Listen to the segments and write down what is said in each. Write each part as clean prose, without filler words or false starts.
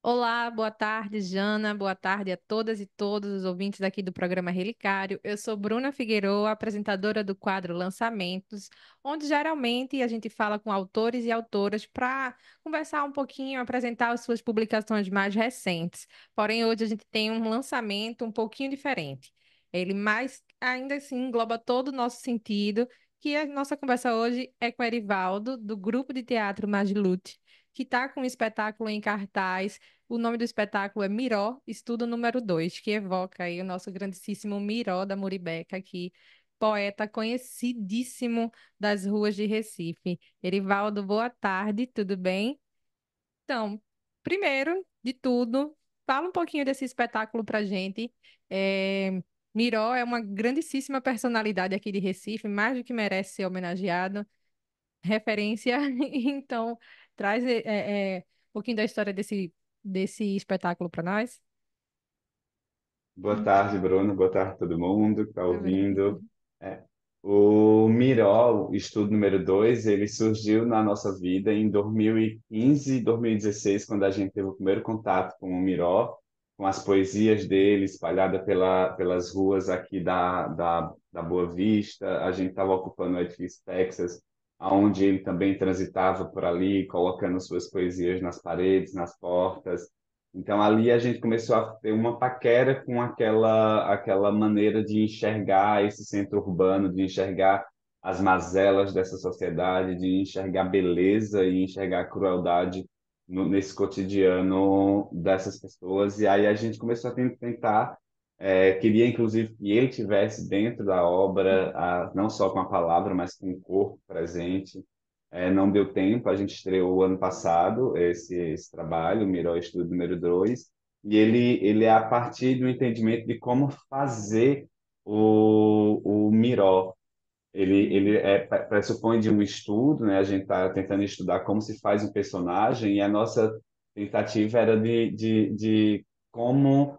Olá, boa tarde, Jana. Boa tarde a todas e todos os ouvintes aqui do programa Relicário. Eu sou Bruna Figueiredo, apresentadora do quadro Lançamentos, onde geralmente a gente fala com autores e autoras para conversar um pouquinho, apresentar as suas publicações mais recentes. Porém, hoje a gente tem um lançamento um pouquinho diferente. Ele mais ainda assim engloba todo o nosso sentido, que a nossa conversa hoje é com o Erivaldo, do grupo de teatro Magilute, que está com um espetáculo em cartaz. O nome do espetáculo é Miró, Estudo número 2, que evoca aí o nosso grandíssimo Miró da Muribeca, aqui, poeta conhecidíssimo das ruas de Recife. Erivaldo, boa tarde, tudo bem? Então, primeiro de tudo, fala um pouquinho desse espetáculo pra gente. Miró é uma grandíssima personalidade aqui de Recife, mais do que merece ser homenageado, referência. Então, traz um pouquinho da história desse espetáculo para nós. Boa tarde, Bruno. Boa tarde, todo mundo que está ouvindo. Uhum. É, o Miró, o estudo número 2, ele surgiu na nossa vida em 2015 e 2016, quando a gente teve o primeiro contato com o Miró, com as poesias dele espalhadas pelas ruas aqui da Boa Vista. A gente estava ocupando o edifício Texas, onde ele também transitava por ali, colocando suas poesias nas paredes, nas portas. Então ali a gente começou a ter uma paquera com aquela maneira de enxergar esse centro urbano, de enxergar as mazelas dessa sociedade, de enxergar beleza e enxergar crueldade nesse cotidiano dessas pessoas. E aí a gente começou a tentar, queria inclusive que ele tivesse dentro da obra, não só com a palavra, mas com o corpo presente. Não deu tempo, a gente estreou ano passado esse trabalho, o Miró Estudo número 2, e ele é a partir do entendimento de como fazer o Miró. Pressupõe de um estudo, né? A gente está tentando estudar como se faz um personagem, e a nossa tentativa era de como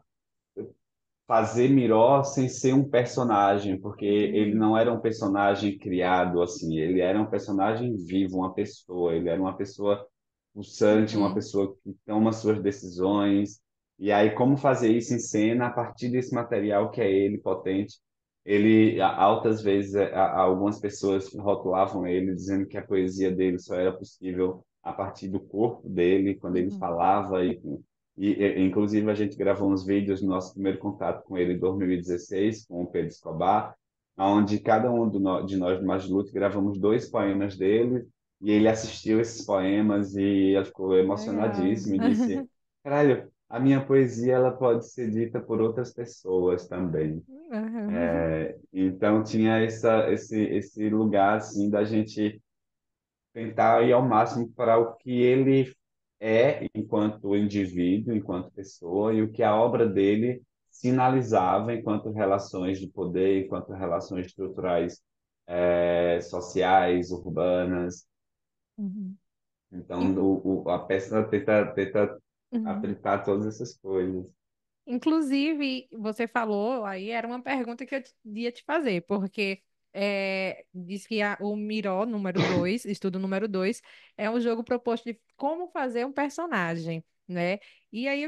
fazer Miró sem ser um personagem, porque ele Entendi. não era um personagem criado assim, ele era um personagem vivo, uma pessoa, ele era uma pessoa pulsante, uma Uhum. pessoa que toma suas decisões. E aí, como fazer isso em cena a partir desse material que é ele, potente? Ele, altas vezes, algumas pessoas rotulavam ele, dizendo que a poesia dele só era possível a partir do corpo dele, quando ele Uhum. falava inclusive, a gente gravou uns vídeos no nosso primeiro contato com ele em 2016, com o Pedro Escobar, onde cada um de nós do Majluto gravamos dois poemas dele, e ele assistiu esses poemas e ele ficou Legal. emocionadíssimo e disse: Caralho, a minha poesia ela pode ser dita por outras pessoas também. Uhum. Então tinha esse lugar assim da gente tentar ir ao máximo para o que ele é enquanto indivíduo, enquanto pessoa, e o que a obra dele sinalizava enquanto relações de poder, enquanto relações estruturais, sociais, urbanas. Uhum. Então, In- a peça tenta uhum. aplicar todas essas coisas. Inclusive, você falou aí, era uma pergunta que eu ia te fazer, porque diz que o Miró número 2, estudo número 2, é um jogo proposto de como fazer um personagem, né? E aí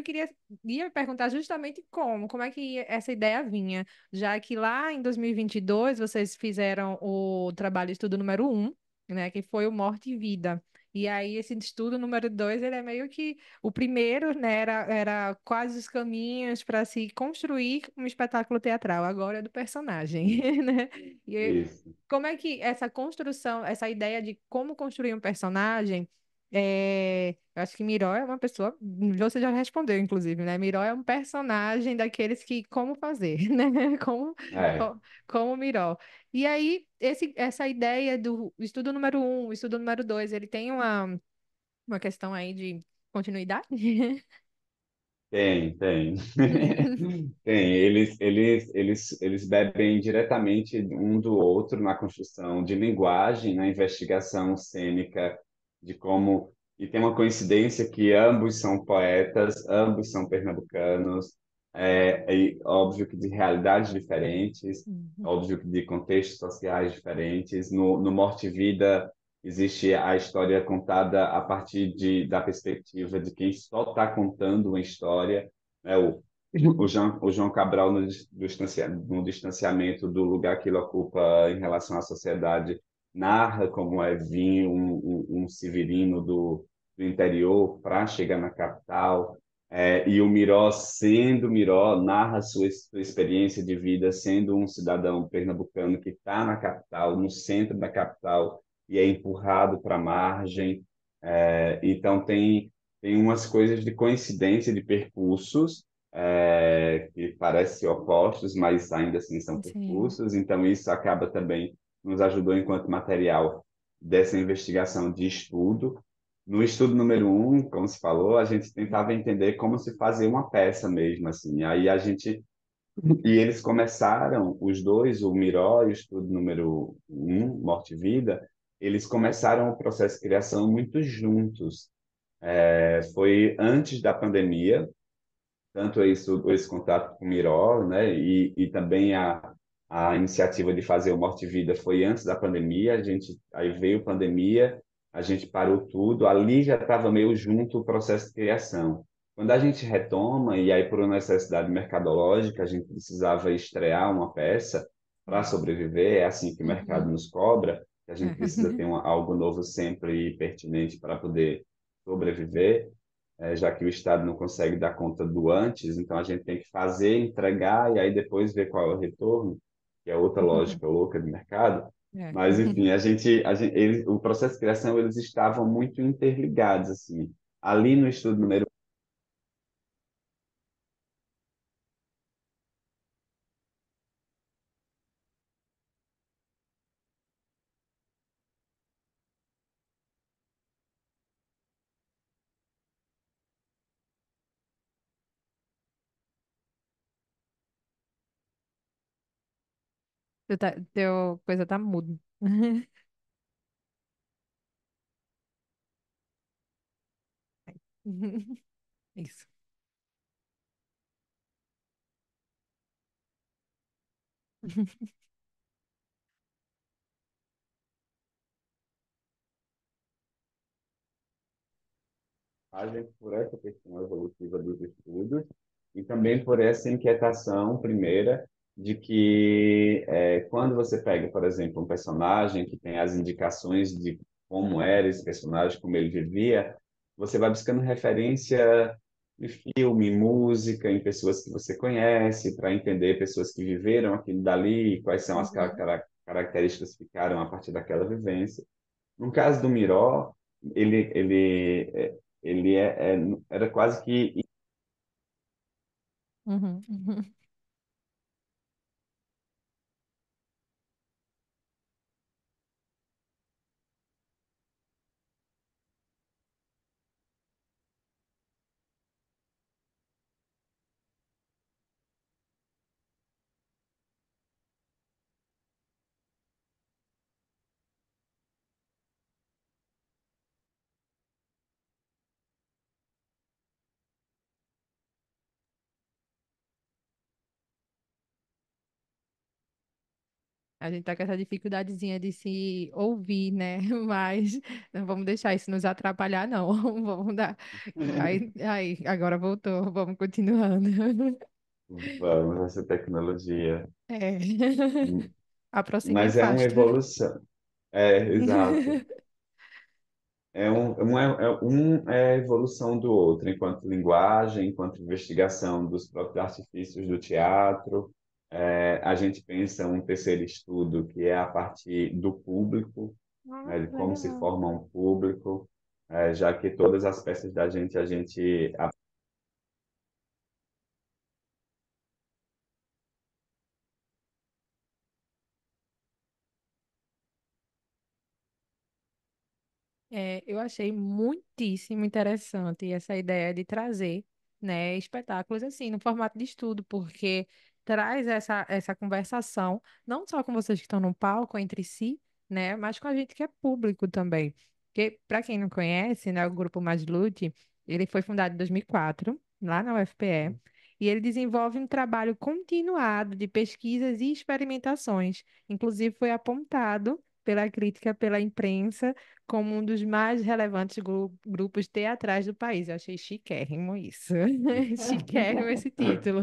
ia perguntar justamente como é que essa ideia vinha, já que lá em 2022 vocês fizeram o trabalho estudo número 1, né, que foi o Morte e Vida. E aí esse estudo número 2, ele é meio que o primeiro, né, era quais os caminhos para se construir um espetáculo teatral, agora é do personagem, né? Isso. Como é que essa construção, essa ideia de como construir um personagem, eu acho que Miró é uma pessoa, você já respondeu, inclusive, né? Miró é um personagem daqueles que como fazer, né? É, Co- como Miró. E aí, essa ideia do estudo número 1, o estudo número 2, ele tem uma questão aí de continuidade? tem. Tem. Eles bebem diretamente um do outro na construção de linguagem, na investigação cênica, de como. E tem uma coincidência que ambos são poetas, ambos são pernambucanos, e óbvio que de realidades diferentes, Uhum. óbvio que de contextos sociais diferentes. No Morte e Vida. existe a história contada a partir da perspectiva de quem só está contando uma história, né? O João Cabral, no distanciamento do lugar que ele ocupa em relação à sociedade, narra como é vir um severino do interior para chegar na capital. E o Miró, sendo Miró, narra sua experiência de vida sendo um cidadão pernambucano que está na capital, no centro da capital, e é empurrado para a margem. Então, tem umas coisas de coincidência de percursos, que parecem opostos, mas ainda assim são Sim, percursos. Então, isso acaba também nos ajudou enquanto material dessa investigação de estudo. No estudo número um, como se falou, a gente tentava entender como se fazia uma peça mesmo, assim. Aí a gente e eles começaram, os dois, o Miró e o estudo número um, Morte e Vida, eles começaram o processo de criação muito juntos. Foi antes da pandemia, tanto esse contato com o Miró, né, e também a iniciativa de fazer o Morte e Vida foi antes da pandemia. Aí veio a pandemia, a gente parou tudo, ali já estava meio junto o processo de criação. Quando a gente retoma, e aí por uma necessidade mercadológica, a gente precisava estrear uma peça para sim. sobreviver, é assim que o mercado Uhum. nos cobra, que a É. gente precisa ter algo novo sempre pertinente para poder sobreviver, já que o Estado não consegue dar conta do antes, então a gente tem que fazer, entregar e aí depois ver qual é o retorno, que é outra lógica louca de mercado. É. Mas, enfim, o processo de criação, eles estavam muito interligados, assim. Ali no estudo número Teu coisa tá mudo. Isso. página por essa questão evolutiva dos estudos e também por essa inquietação primeira de que quando você pega, por exemplo, um personagem que tem as indicações de como era esse personagem, como ele vivia, você vai buscando referência em filme, música, em pessoas que você conhece, para entender pessoas que viveram aquilo dali, quais são as Uhum. características que ficaram a partir daquela vivência. No caso do Miró, ele era quase que. Uhum. Uhum. A gente tá com essa dificuldadezinha de se ouvir, né? Mas não vamos deixar isso nos atrapalhar, não. Vamos dar. Aí, agora voltou. Vamos continuando. Vamos, essa tecnologia. É. A próxima Mas é uma afasta. evolução. Exato. Um é a evolução do outro, enquanto linguagem, enquanto investigação dos próprios artifícios do teatro. A gente pensa um terceiro estudo, que é a partir do público, Ah, né, de como se legal. forma um público, já que todas as peças da gente, a gente. É, eu achei muitíssimo interessante essa ideia de trazer, né, espetáculos assim, no formato de estudo, porque traz essa conversação, não só com vocês que estão no palco entre si, né, mas com a gente que é público também. Porque, para quem não conhece, né, o Grupo Mais Lute, ele foi fundado em 2004, lá na UFPE, e ele desenvolve um trabalho continuado de pesquisas e experimentações. Inclusive, foi apontado pela crítica, pela imprensa, como um dos mais relevantes grupos teatrais do país. Eu achei chiquérrimo isso. Chiquérrimo esse título,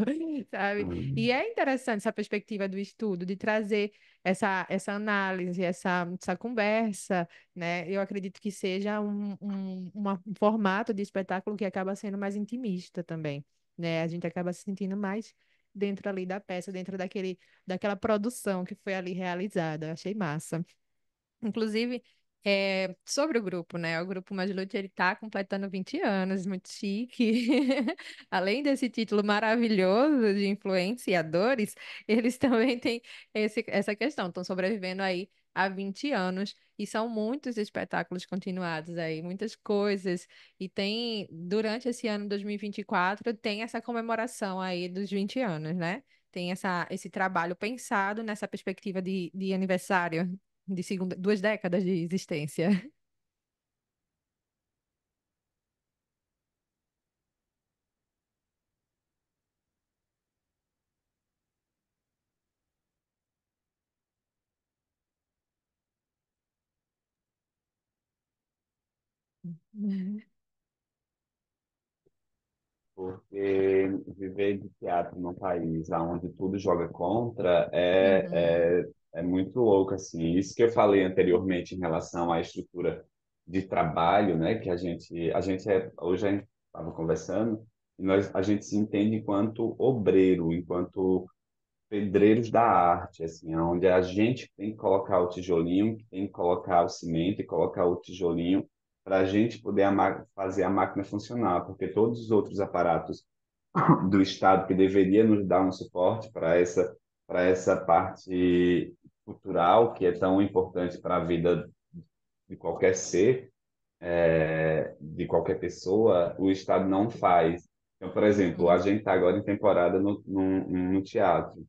sabe? E é interessante essa perspectiva do estudo, de trazer essa análise, essa conversa, né? Eu acredito que seja um formato de espetáculo que acaba sendo mais intimista também, né? A gente acaba se sentindo mais dentro ali da peça, dentro daquela produção que foi ali realizada. Achei massa. Inclusive, sobre o grupo, né? O grupo Magilute, ele está completando 20 anos, muito chique. Além desse título maravilhoso de influenciadores, eles também têm essa questão, estão sobrevivendo aí há 20 anos, e são muitos espetáculos continuados aí, muitas coisas, e tem, durante esse ano 2024, tem essa comemoração aí dos 20 anos, né? Tem esse trabalho pensado nessa perspectiva de aniversário de 2 décadas de existência. Porque viver de teatro num país onde tudo joga contra Uhum, é muito louco, assim. Isso que eu falei anteriormente em relação à estrutura de trabalho, né, que hoje a gente estava conversando, e a gente se entende enquanto obreiro, enquanto pedreiros da arte, assim, onde a gente tem que colocar o tijolinho, que tem que colocar o cimento e colocar o tijolinho para a gente poder fazer a máquina funcionar, porque todos os outros aparatos do Estado que deveria nos dar um suporte para essa parte cultural que é tão importante para a vida de qualquer ser, de qualquer pessoa, o Estado não faz. Então, por exemplo, a uhum, gente está agora em temporada no teatro.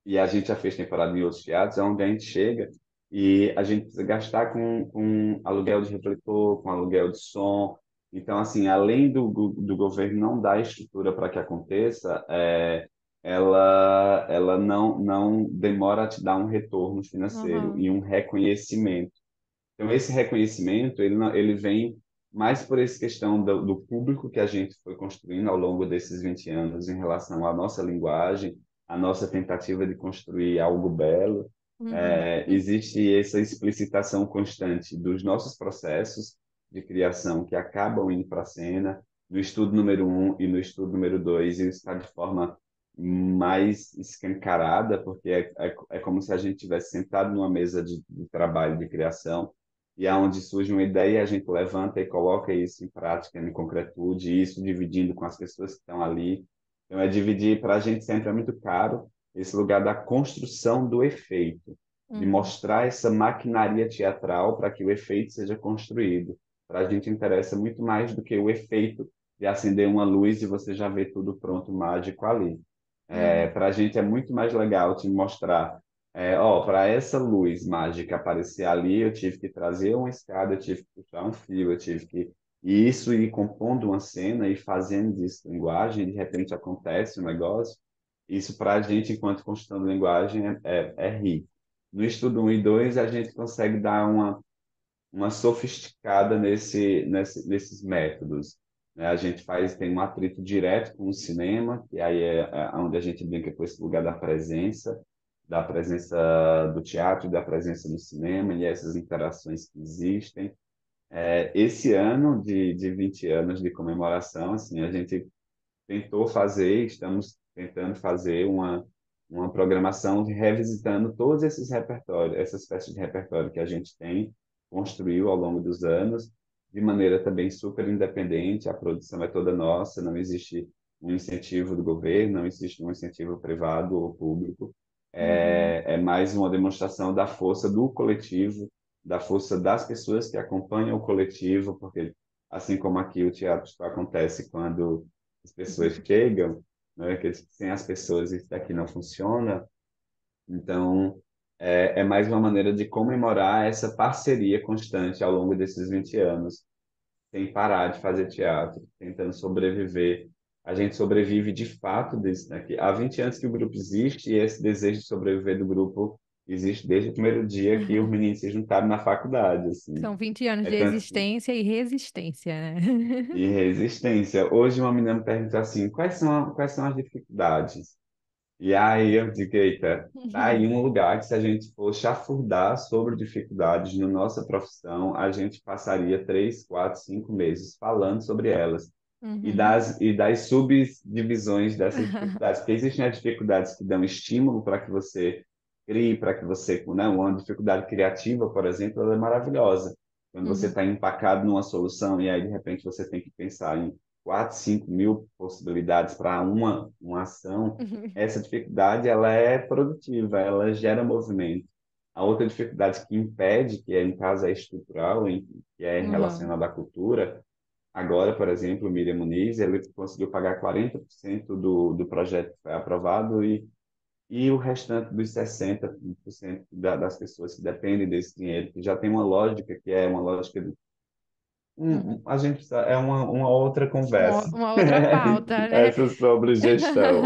E a gente já fez temporada em outros teatros, onde a gente chega e a gente precisa gastar com aluguel de refletor, com aluguel de som. Então, assim, além do governo não dar estrutura para que aconteça, ela não demora a te dar um retorno financeiro uhum, e um reconhecimento. Então, esse reconhecimento, ele vem mais por essa questão do público que a gente foi construindo ao longo desses 20 anos em relação à nossa linguagem, à nossa tentativa de construir algo belo. uhum, Existe essa explicitação constante dos nossos processos de criação que acabam indo para a cena, no estudo número um e no estudo número dois, isso está de forma mais escancarada, porque é como se a gente tivesse sentado numa mesa de trabalho de criação e aonde surge uma ideia, a gente levanta e coloca isso em prática, em concretude, e isso dividindo com as pessoas que estão ali. Então, é dividir, para a gente sempre é muito caro, esse lugar da construção do efeito, de uhum, mostrar essa maquinaria teatral para que o efeito seja construído. Para a gente interessa muito mais do que o efeito de acender uma luz e você já vê tudo pronto, mágico ali. uhum, Para a gente é muito mais legal te mostrar ó, para essa luz mágica aparecer ali, eu tive que trazer uma escada, eu tive que puxar um fio, eu tive que. E isso ir compondo uma cena e fazendo disso linguagem, de repente acontece um negócio. Isso para a gente, enquanto construção de linguagem, é rico. No estudo um e 2 a gente consegue dar uma sofisticada nesses métodos. Né? A gente tem um atrito direto com o cinema, que aí é onde a gente brinca com esse lugar da presença do teatro, da presença do cinema e essas interações que existem. Esse ano de 20 anos de comemoração, assim, a gente tentou fazer, estamos tentando fazer uma programação revisitando todos esses repertórios, essas peças de repertório que a gente tem, construiu ao longo dos anos, de maneira também super independente, a produção é toda nossa, não existe um incentivo do governo, não existe um incentivo privado ou público, uhum, é mais uma demonstração da força do coletivo, da força das pessoas que acompanham o coletivo, porque assim como aqui o teatro só acontece quando as pessoas chegam, né, que sem as pessoas isso daqui não funciona. Então, é mais uma maneira de comemorar essa parceria constante ao longo desses 20 anos, sem parar de fazer teatro, tentando sobreviver. A gente sobrevive de fato disso, né? Que há 20 anos que o grupo existe e esse desejo de sobreviver do grupo existe desde o primeiro dia que os meninos se juntaram na faculdade, assim. São 20 anos É de tanto existência e resistência, né? e resistência. Hoje uma menina me perguntou assim, quais são as dificuldades? E aí eu digo, eita, tá aí um lugar que se a gente for chafurdar sobre dificuldades na nossa profissão, a gente passaria 3, 4, 5 meses falando sobre elas Uhum. e das subdivisões dessas dificuldades, porque existem as dificuldades que dão estímulo para que você crie, para que você, né, uma dificuldade criativa, por exemplo, ela é maravilhosa. Quando você Uhum. está empacado numa solução e aí de repente você tem que pensar em 4, 5 mil possibilidades para uma ação, essa dificuldade ela é produtiva, ela gera movimento. A outra dificuldade que impede, que é, em caso é estrutural, que é Uhum. relacionada à cultura, agora, por exemplo, o Miriam Muniz, ele conseguiu pagar 40% do projeto que foi aprovado e o restante dos 60% das pessoas que dependem desse dinheiro, que já tem uma lógica, que é uma lógica Uhum. a gente é uma outra conversa. Uma outra pauta, né? Essa sobre gestão.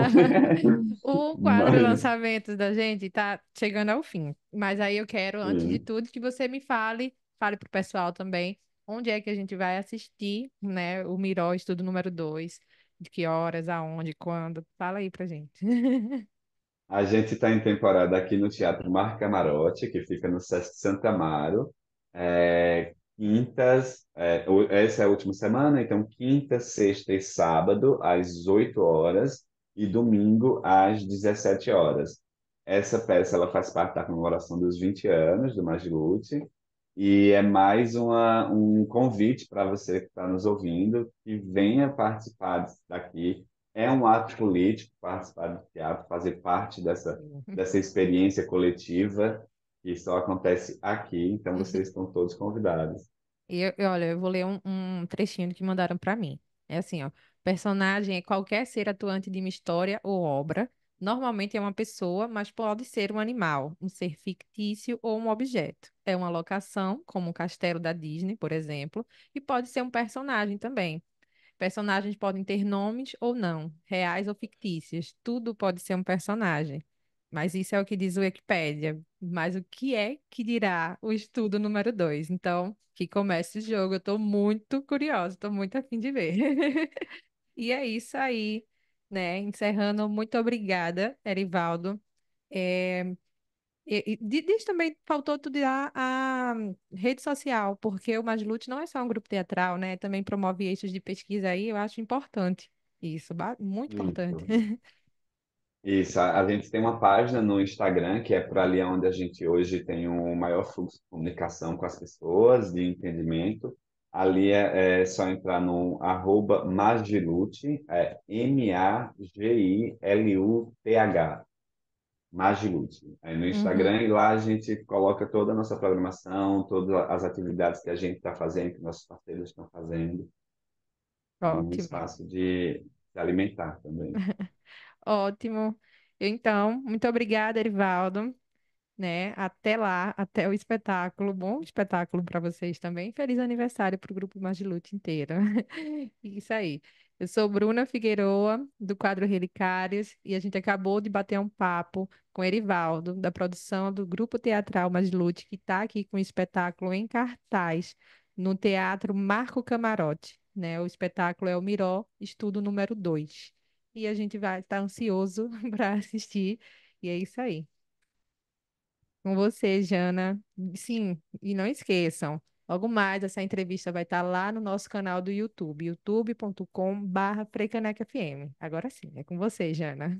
O quadro Mas, lançamentos da gente está chegando ao fim. Mas aí eu quero, antes de sim, tudo, que você me fale para o pessoal também, onde é que a gente vai assistir, né, o Miró Estudo número 2, de que horas, aonde, quando. Fala aí pra gente. a gente está em temporada aqui no Teatro Mar Camarote, que fica no Sesc Santa Amaro. Quintas, essa é a última semana, então quinta, sexta e sábado, às 8 horas, e domingo, às 17 horas. Essa peça ela faz parte da comemoração dos 20 anos do Magilute, e é mais um convite para você que está nos ouvindo, que venha participar daqui. É um ato político participar do teatro, fazer parte dessa experiência coletiva que só acontece aqui, então vocês estão todos convidados. Olha, eu vou ler um trechinho que mandaram para mim. É assim, ó. Personagem é qualquer ser atuante de uma história ou obra. Normalmente é uma pessoa, mas pode ser um animal, um ser fictício ou um objeto. É uma locação, como um castelo da Disney, por exemplo, e pode ser um personagem também. Personagens podem ter nomes ou não, reais ou fictícios. Tudo pode ser um personagem. Mas isso é o que diz o Wikipédia. Mas o que é que dirá o estudo número 2? Então, que comece o jogo. Eu estou muito curiosa, estou muito afim de ver. E é isso aí, né? Encerrando, muito obrigada, Erivaldo. É, diz também, faltou tu dar a rede social, porque o Maslute não é só um grupo teatral, né? Também promove eixos de pesquisa aí, eu acho importante. Isso, muito importante. Isso. Isso, a gente tem uma página no Instagram, que é por ali onde a gente hoje tem o maior fluxo de comunicação com as pessoas, de entendimento. Ali é só entrar no @magilute, é Magilutth, Magilute. Aí no Uhum, Instagram, e lá a gente coloca toda a nossa programação, todas as atividades que a gente está fazendo, que nossos parceiros estão fazendo. É um ótimo, espaço de se alimentar também. ótimo. Então, muito obrigada, Erivaldo. Né? Até lá, até o espetáculo. Bom espetáculo para vocês também. Feliz aniversário para o Grupo Magilute inteiro. Isso aí. Eu sou Bruna Figueroa, do quadro Relicários, e a gente acabou de bater um papo com Erivaldo, da produção do Grupo Teatral Magilute, que está aqui com o espetáculo em cartaz no Teatro Marco Camarote. Né? O espetáculo é o Miró, estudo número 2. E a gente vai estar ansioso para assistir. E é isso aí. Com você, Jana. Sim, e não esqueçam, logo mais essa entrevista vai estar lá no nosso canal do YouTube, youtube.com/frecanecfm. Agora sim, é com você, Jana.